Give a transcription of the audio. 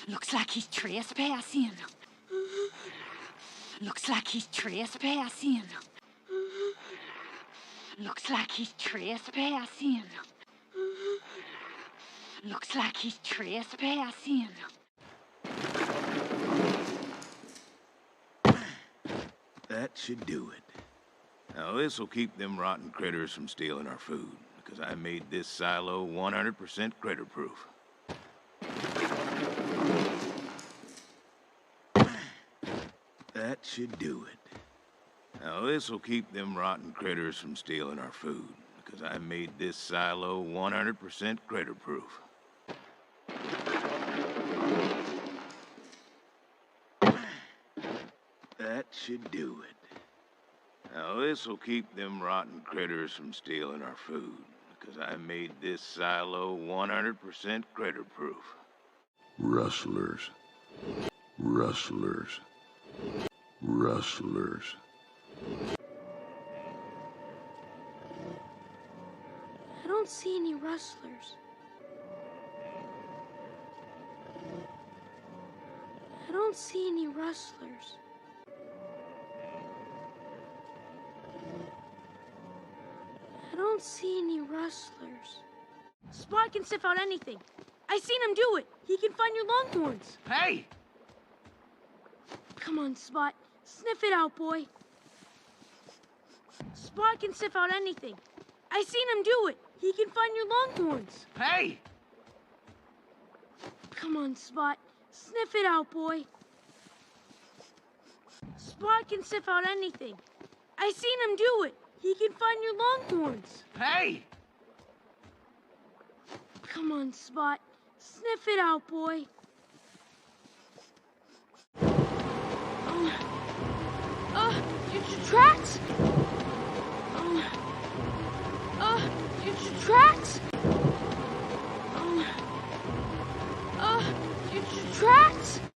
Looks like he's trespassing. Looks like he's trespassing. Looks like he's trespassing. Looks like he's trespassing. That should do it. Now this'll keep them rotten critters from stealing our food, because I made this silo 100% critter-proof. That should do it. Now this'll keep them rotten critters from stealing our food, because I made this silo 100% critter-proof. That should do it. Now this'll keep them rotten critters from stealing our food, because I made this silo 100% critter-proof. Rustlers. Rustlers. Rustlers. I don't see any rustlers. I don't see any rustlers. I don't see any rustlers. Spot can sniff out anything. I seen him do it. He can find your longhorns. Hey! Come on, Spot. Sniff it out, boy. Spot can sniff out anything. I seen him do it. He can find your longhorns. Hey! Come on, Spot. Sniff it out, boy. Spot can sniff out anything. I seen him do it. He can find your longhorns. Hey! Come on, Spot. Sniff it out, boy. Your tracks?